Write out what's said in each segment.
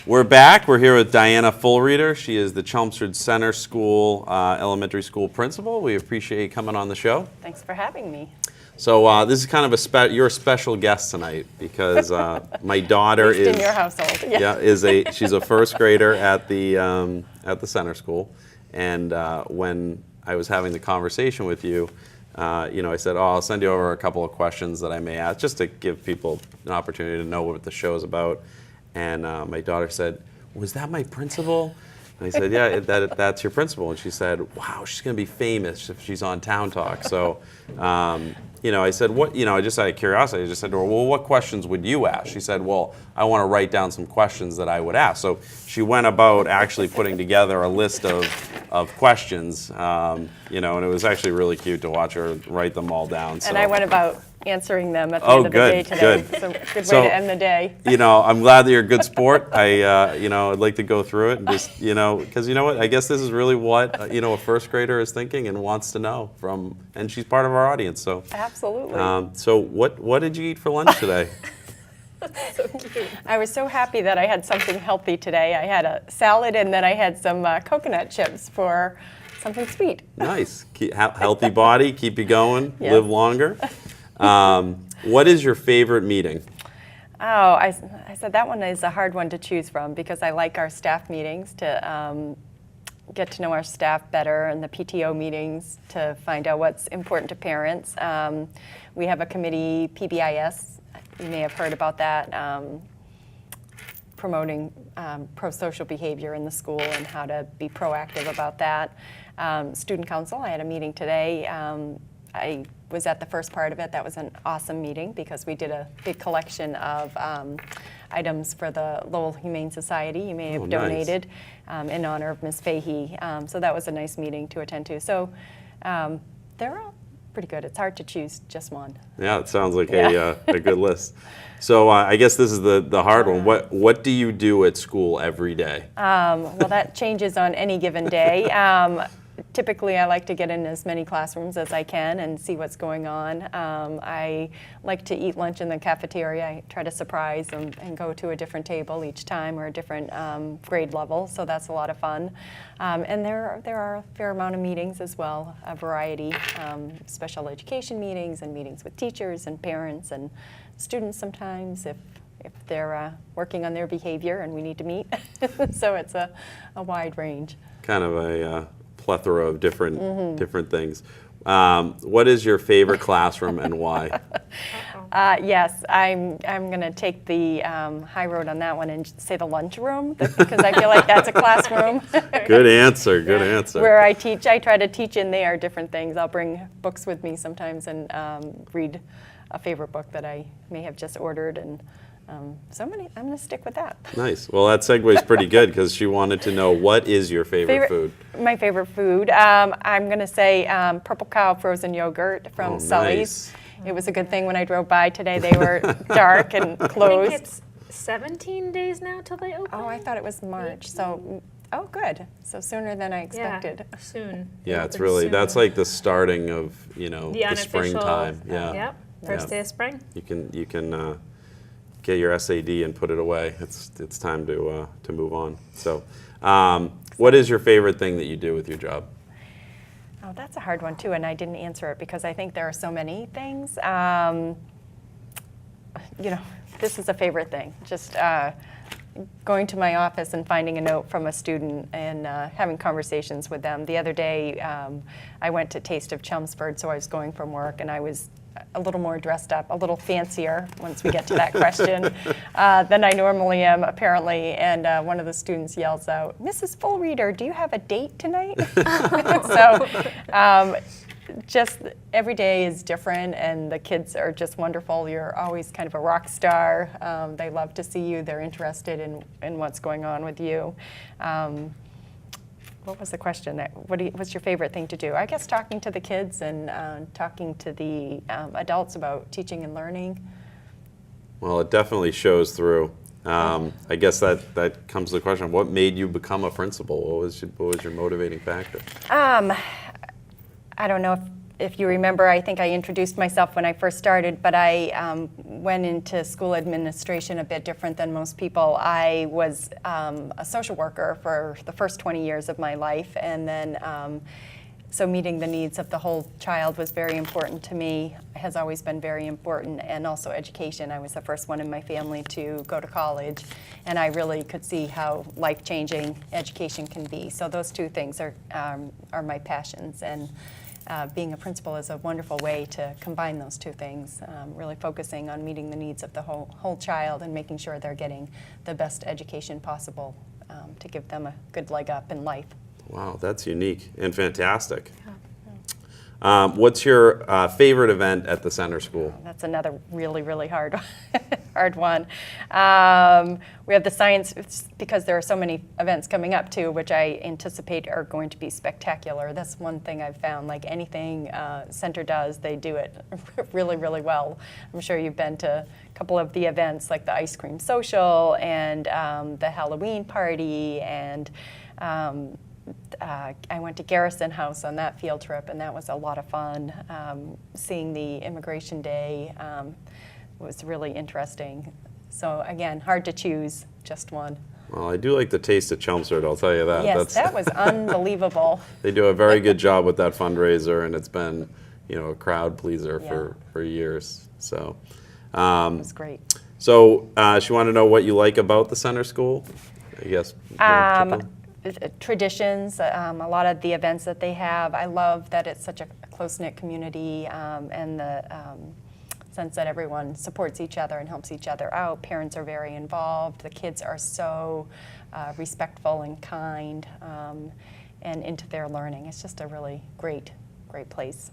We're back. We're here with Dianna Fulreader. She is the Chelmsford Center School elementary school principal. We appreciate you coming on the show. Thanks for having me. So this is kind of you're a special guest tonight because my daughter is in your household. She's a first grader at the center school, and when I was having the conversation with you, I said, I'll send you over a couple of questions that I may ask just to give people an opportunity to know what the show is about. And my daughter said, was that my principal? And I said, yeah, that's your principal. And she said, wow, she's going to be famous if she's on Town Talk. So, I said, what, just out of curiosity, I just said to her, well, what questions would you ask? She said, well, I want to write down some questions that I would ask. So she went about actually putting together a list of questions, and it was actually really cute to watch her write them all down. And I went about answering them at the end of the day today. Good. It's a good way to end the day. I'm glad that you're a good sport. I'd like to go through it and just, because you know what? I guess this is really what, a first grader is thinking and wants to know from, and she's part of our audience. So absolutely. So what did you eat for lunch today? So cute. I was so happy that I had something healthy today. I had a salad and then I had some coconut chips for something sweet. Nice. Healthy body, keep you going, Yes. Live longer. What is your favorite meeting? Oh, I said that one is a hard one to choose from because I like our staff meetings to get to know our staff better, and the PTO meetings to find out what's important to parents. We have a committee, PBIS, you may have heard about that, promoting pro-social behavior in the school and how to be proactive about that. Student council, I had a meeting today. I was at the first part of it. That was an awesome meeting because we did a big collection of items for the Lowell Humane Society. You may have donated in honor of Ms. Fahey. So that was a nice meeting to attend to. So they're all pretty good. It's hard to choose just one. Yeah, it sounds like a good list. So I guess this is the hard one. What do you do at school every day? Well, that changes on any given day. Typically, I like to get in as many classrooms as I can and see what's going on. I like to eat lunch in the cafeteria. I try to surprise them and go to a different table each time or a different grade level, so that's a lot of fun. And there are a fair amount of meetings as well, a variety, special education meetings and meetings with teachers and parents and students sometimes if they're working on their behavior and we need to meet. So it's a wide range. Kind of a plethora of different things. What is your favorite classroom and why? Yes, I'm going to take the high road on that one and say the lunchroom because I feel like that's a classroom. Good answer. Good answer. Where I teach, I try to teach in there different things. I'll bring books with me sometimes and read a favorite book that I may have just ordered, and so I'm going to stick with that. Nice. Well, that segue's pretty good because she wanted to know, what is your favorite food? My favorite food, I'm going to say Purple Cow frozen yogurt from Sully's. Nice. It was a good thing when I drove by today. They were dark and closed. I think it's 17 days now till they open. Oh, I thought it was March. So, oh, good. So sooner than I expected. Yeah, soon. Yeah, it's really, that's like the starting of, the springtime. Yeah. Yep. First day of spring. You can get your SAD and put it away. It's time to move on. So, what is your favorite thing that you do with your job? Oh, that's a hard one too, and I didn't answer it because I think there are so many things. This is a favorite thing. Just going to my office and finding a note from a student and having conversations with them. The other day, I went to Taste of Chelmsford, so I was going from work, and I was a little more dressed up, a little fancier once we get to that question than I normally am, apparently. And one of the students yells out, "Mrs. Fulreader, do you have a date tonight?" So just every day is different, and the kids are just wonderful. You're always kind of a rock star. They love to see you. They're interested in what's going on with you. What was the question? What's your favorite thing to do? I guess talking to the kids and talking to the adults about teaching and learning. Well, it definitely shows through. I guess that comes to the question: what made you become a principal? What was your motivating factor? I don't know if you remember, I think I introduced myself when I first started, but I went into school administration a bit different than most people. I was a social worker for the first 20 years of my life, and then so meeting the needs of the whole child was very important to me, has always been very important, and also education. I was the first one in my family to go to college, and I really could see how life-changing education can be. So those two things are my passions, and being a principal is a wonderful way to combine those two things, really focusing on meeting the needs of the whole child and making sure they're getting the best education possible to give them a good leg up in life. Wow, that's unique and fantastic. What's your favorite event at the center school? That's another really, really hard one. We have the science, because there are so many events coming up too, which I anticipate are going to be spectacular. That's one thing I've found, like anything center does, they do it really, really well. I'm sure you've been to a couple of the events, like the ice cream social and the Halloween party, and I went to Garrison House on that field trip, and that was a lot of fun. Seeing the Immigration Day was really interesting. So again, hard to choose just one. Well, I do like the Taste of Chelmsford, I'll tell you that. Yes, that was unbelievable. They do a very good job with that fundraiser, and it's been, a crowd pleaser Yeah. for years. So, It was great. So she wanted to know what you like about the center school, I guess. Traditions, a lot of the events that they have. I love that it's such a close-knit community, and the sense that everyone supports each other and helps each other out. Parents are very involved. The kids are so respectful and kind, and into their learning. It's just a really great place.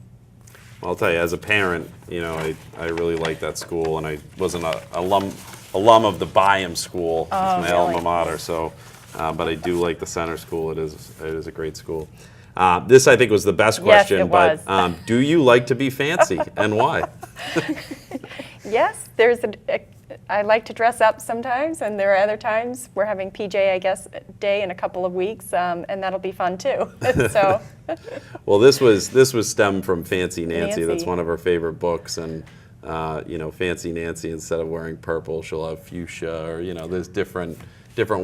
Well, I'll tell you, as a parent, I really like that school, and I was an alum of the Byam School, it's my really? alma mater. So, but I do like the center school. It is a great school. This, I think, was the best question. Yes, it was. But do you like to be fancy, and why? Yes, I like to dress up sometimes, and there are other times we're having PJ, I guess, day in a couple of weeks, and that'll be fun too. So. Well, this was stemmed from Fancy Nancy. Nancy. That's one of her favorite books, and Fancy Nancy, instead of wearing purple, she'll have fuchsia, or there's different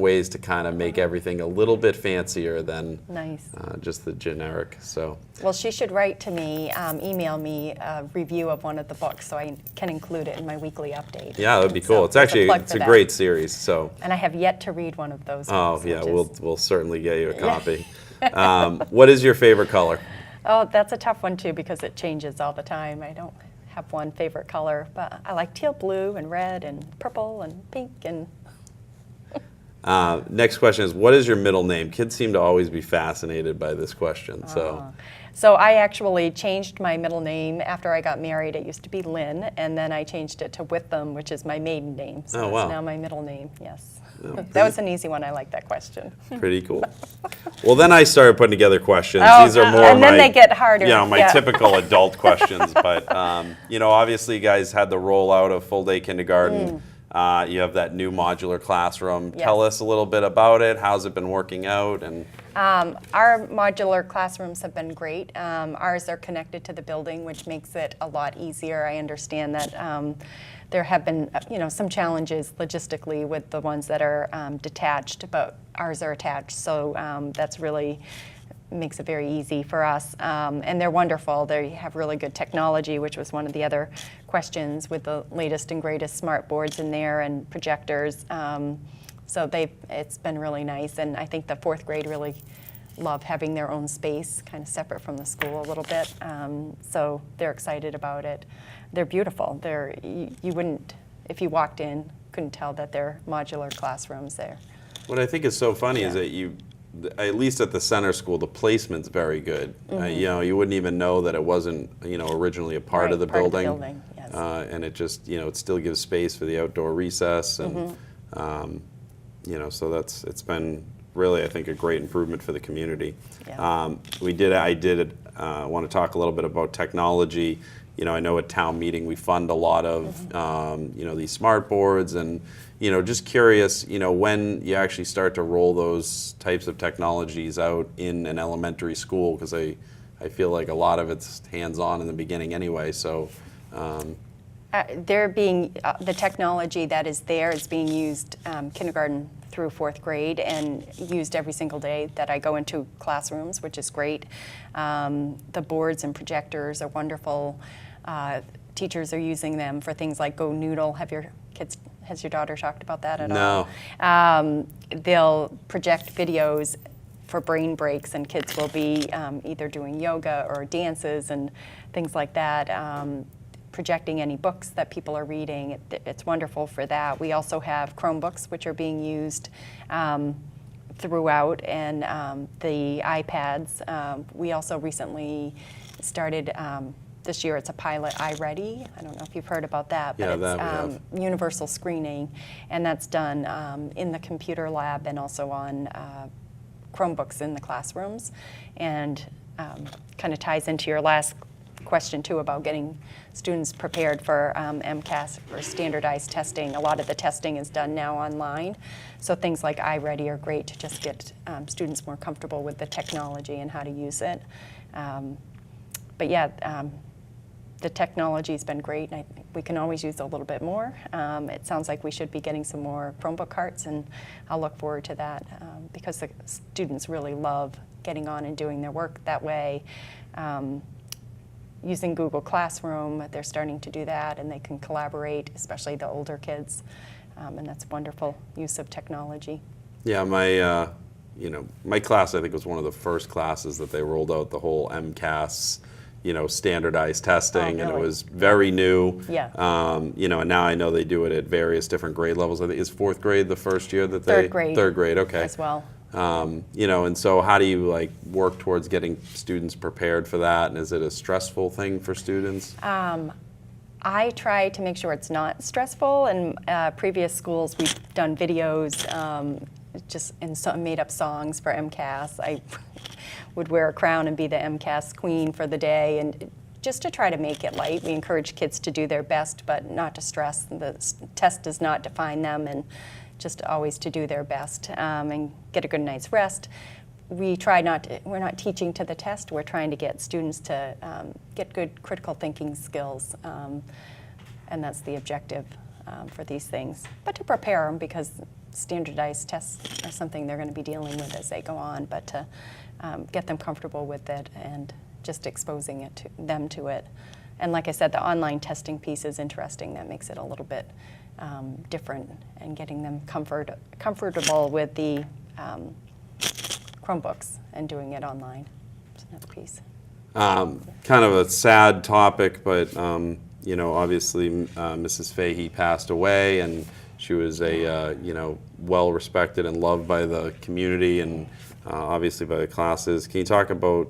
ways to kind of make everything a little bit fancier than Nice. Just the generic. So. Well, she should write to me, email me a review of one of the books so I can include it in my weekly update. Yeah, that'd be cool. So It's actually plug it's for a that. great series. So. And I have yet to read one of those Oh books. yeah, which is- we'll certainly get you a copy. What is your favorite color? Oh, that's a tough one too because it changes all the time. I don't have one favorite color, but I like teal blue and red and purple and pink and. Next question is, what is your middle name? Kids seem to always be fascinated by this question. So I actually changed my middle name after I got married. It used to be Lynn, and then I changed it to Witham, which is my maiden name. So Oh, wow. it's now my middle name, yes. Oh, That was an easy one. I like that question. Pretty cool. Well, then I started putting together questions. Oh, These are more and then my, they get harder. my Yeah. typical adult questions. But obviously, you guys had the rollout of full day kindergarten. You have that new modular classroom. Yes. Tell us a little bit about it. How's it been working out? And Our modular classrooms have been great. Ours are connected to the building, which makes it a lot easier. I understand that there have been, some challenges logistically with the ones that are detached, but ours are attached. So that's really makes it very easy for us. And they're wonderful. They have really good technology, which was one of the other questions, with the latest and greatest smart boards in there and projectors. So it's been really nice, and I think the fourth grade really love having their own space, kind of separate from the school a little bit. So they're excited about it. They're beautiful. You wouldn't, if you walked in, couldn't tell that they're modular classrooms there. what I think is so funny is that at least at the center school, the placement's very good. You wouldn't even know that it wasn't, originally a part of the building. Yes. And it just, it still gives space for the outdoor recess, and so it's been really, I think, a great improvement for the community. Yeah. I did want to talk a little bit about technology. I know at town meeting we fund a lot of, these smart boards, and just curious, when you actually start to roll those types of technologies out in an elementary school, because I I feel like a lot of it's hands-on in the beginning anyway. So. The technology that is there is being used kindergarten through 4th grade and used every single day that I go into classrooms, which is great. The boards and projectors are wonderful. Teachers are using them for things like Go Noodle. Has your daughter talked about that at all? No. They'll project videos for brain breaks, and kids will be either doing yoga or dances and things like that. Projecting any books that people are reading. It's wonderful for that. We also have Chromebooks, which are being used throughout, and the iPads. We also recently started, this year it's a pilot, iReady. I don't know if you've heard about that, but Yeah, it's that we have. universal screening, and that's done in the computer lab and also on Chromebooks in the classrooms, and kind of ties into your last question too about getting students prepared for MCAS or standardized testing. A lot of the testing is done now online, so things like iReady are great to just get students more comfortable with the technology and how to use it. But yeah, the technology's been great, and I think we can always use a little bit more. It sounds like we should be getting some more Chromebook carts, and I'll look forward to that because the students really love getting on and doing their work that way. Using Google Classroom, they're starting to do that, and they can collaborate, especially the older kids, and that's wonderful use of technology. Yeah, my class I think was one of the first classes that they rolled out the whole MCAS, standardized testing, and it really? was very new. Yeah. And now I know they do it at various different grade levels. I think is 4th grade the first year that they? 3rd grade. 3rd grade, okay. As well. And so how do you work towards getting students prepared for that? And is it a stressful thing for students? I try to make sure it's not stressful. In previous schools, we've done videos and made up songs for MCAS. I would wear a crown and be the MCAS queen for the day, and just to try to make it light. We encourage kids to do their best, but not to stress. The test does not define them, and just always to do their best and get a good night's rest. We're not teaching to the test, we're trying to get students to get good critical thinking skills, and that's the objective for these things. But to prepare them, because standardized tests are something they're going to be dealing with as they go on, but to get them comfortable with it and just exposing them to it. And like I said, the online testing piece is interesting. That makes it a little bit different, and getting them comfortable with the Chromebooks and doing it online. That's another piece. Kind of a sad topic, but obviously Mrs. Fahey passed away, and she was a well respected and loved by the community, and obviously by the classes. Can you talk about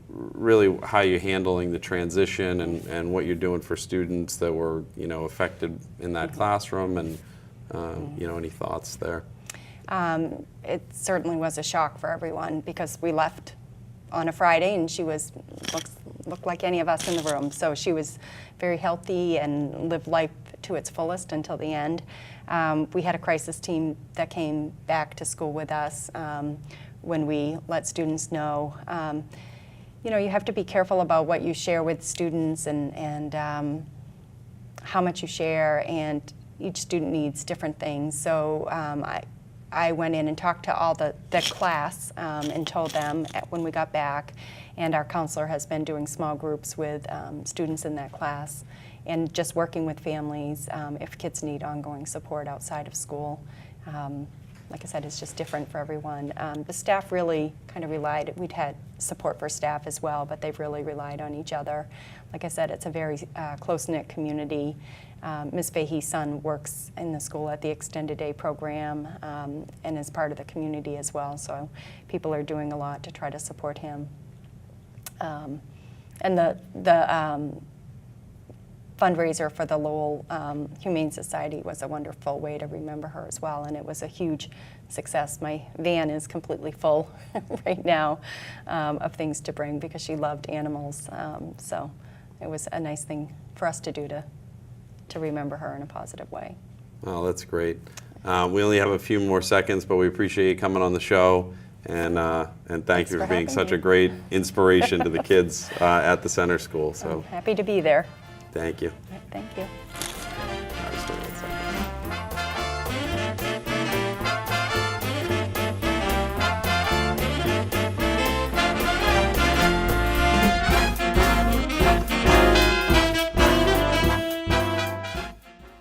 really how you're handling the transition and what you're doing for students that were affected in that classroom, and any thoughts there? It certainly was a shock for everyone, because we left on a Friday and she looked like any of us in the room. So she was very healthy and lived life to its fullest until the end. We had a crisis team that came back to school with us when we let students know. You have to be careful about what you share with students and how much you share, and each student needs different things. So I went in and talked to all the class and told them when we got back, and our counselor has been doing small groups with students in that class and just working with families if kids need ongoing support outside of school. Like I said, it's just different for everyone. The staff really kind of relied, we'd had support for staff as well, but they've really relied on each other. Like I said, it's a very close-knit community. Ms. Fahey's son works in the school at the extended day program and is part of the community as well, so people are doing a lot to try to support him. And the fundraiser for the Lowell Humane Society was a wonderful way to remember her as well, and it was a huge success. My van is completely full right now of things to bring, because she loved animals, so it was a nice thing for us to do to remember her in a positive way. Well, that's great. We only have a few more seconds, but we appreciate you coming on the show. And thank Thanks you for for being having such me. a great inspiration to the kids at the center school. So Happy to be there. thank you. Thank you.